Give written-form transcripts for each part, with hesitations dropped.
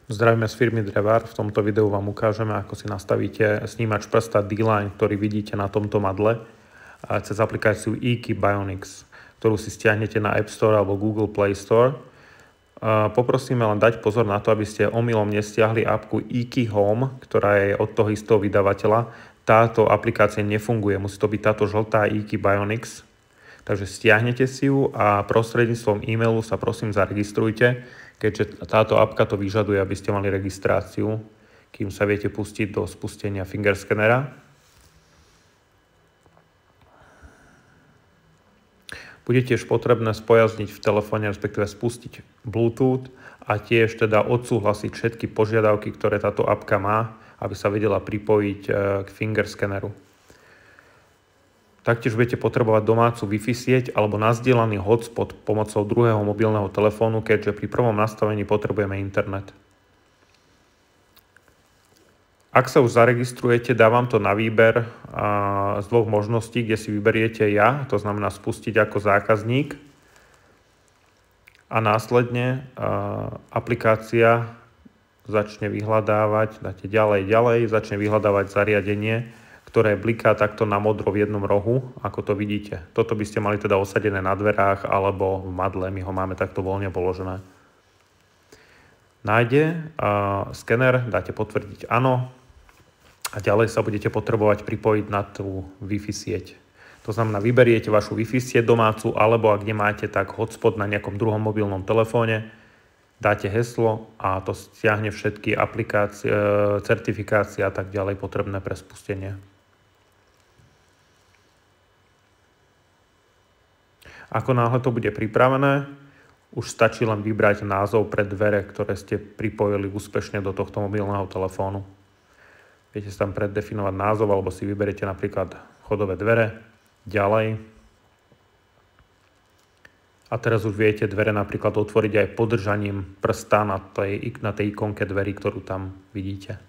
Zdravíme z firmy Drevar. V tomto videu vám ukážeme, ako si nastavíte snímač prsta D-Line, ktorý vidíte na tomto madle, cez aplikáciu eKey Bionics, ktorú si stiahnete na App Store alebo Google Play Store. Poprosíme len dať pozor na to, aby ste omylom nestiahli apku eKey Home, ktorá je od toho istého vydavateľa. Táto aplikácia nefunguje, musí to byť táto žltá eKey Bionics. Takže stiahnete si ju a prostredníctvom e-mailu sa prosím zaregistrujte, keďže táto apka to vyžaduje, aby ste mali registráciu, kým sa viete pustiť do spustenia fingerscannera. Bude tiež potrebné spojazniť v telefóne, respektíve spustiť Bluetooth a tiež teda odsúhlasiť všetky požiadavky, ktoré táto apka má, aby sa vedela pripojiť k fingerscanneru. Taktiež budete potrebovať domácu Wi-Fi sieť alebo nazdielaný hotspot pomocou druhého mobilného telefónu, keďže pri prvom nastavení potrebujeme internet. Ak sa už zaregistrujete, dávam to na výber z dvoch možností, kde si vyberiete ja, to znamená spustiť ako zákazník a následne aplikácia začne vyhľadávať, dáte ďalej, začne vyhľadávať zariadenie, ktoré bliká takto na modro v jednom rohu, ako to vidíte. Toto by ste mali teda osadené na dverách alebo v madle, my ho máme takto voľne položené. Nájde skener, dáte potvrdiť áno a ďalej sa budete potrebovať pripojiť na tú Wi-Fi sieť. To znamená, vyberiete vašu Wi-Fi sieť domácu alebo ak nemáte, tak hotspot na nejakom druhom mobilnom telefóne, dáte heslo a to stiahne všetky aplikácie, certifikácie a tak ďalej potrebné pre spustenie. Ako náhle to bude pripravené, už stačí len vybrať názov pre dvere, ktoré ste pripojili úspešne do tohto mobilného telefónu. Viete si tam preddefinovať názov, alebo si vyberiete napríklad vchodové dvere, ďalej. A teraz už viete dvere napríklad otvoriť aj podržaním prsta na tej ikonke dverí, ktorú tam vidíte.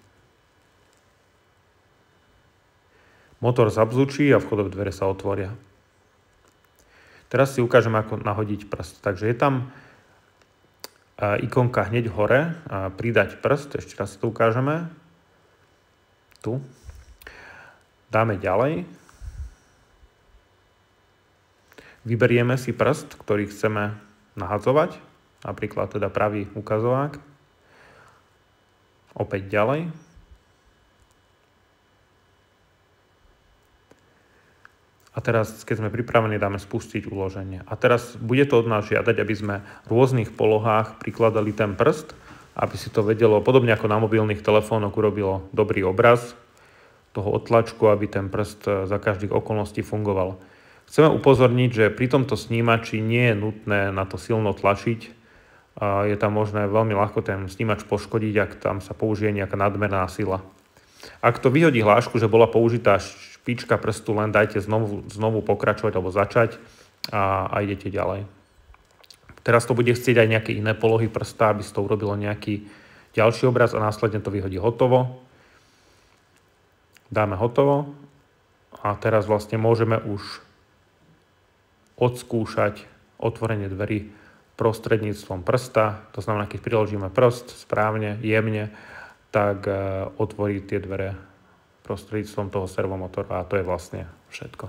Motor zabzučí a vchodové dvere sa otvoria. Teraz si ukážem, ako nahodiť prst. Takže je tam ikonka hneď hore, pridať prst, ešte raz si to ukážeme. Tu. Dáme ďalej. Vyberieme si prst, ktorý chceme nahadzovať, napríklad teda pravý ukazovák. Opäť ďalej. A teraz, keď sme pripravení, dáme spustiť uloženie. A teraz bude to od nás žiadať, aby sme v rôznych polohách prikladali ten prst, aby si to vedelo, podobne ako na mobilných telefónoch urobilo dobrý obraz toho odtlačku, aby ten prst za každých okolností fungoval. Chceme upozorniť, že pri tomto snímači nie je nutné na to silno tlačiť. Je tam možné veľmi ľahko ten snímač poškodiť, ak tam sa použije nejaká nadmerná sila. Ak to vyhodí hlášku, že bola použitá špička prstu, len dajte znovu pokračovať alebo začať a idete ďalej. Teraz to bude chcieť aj nejaké iné polohy prsta, aby si to urobilo nejaký ďalší obraz a následne to vyhodí hotovo. Dáme hotovo a teraz vlastne môžeme už odskúšať otvorenie dverí prostredníctvom prsta. To znamená, keď priložíme prst správne, jemne, tak otvorí tie dvere prostredníctvom toho servomotora a to je vlastne všetko.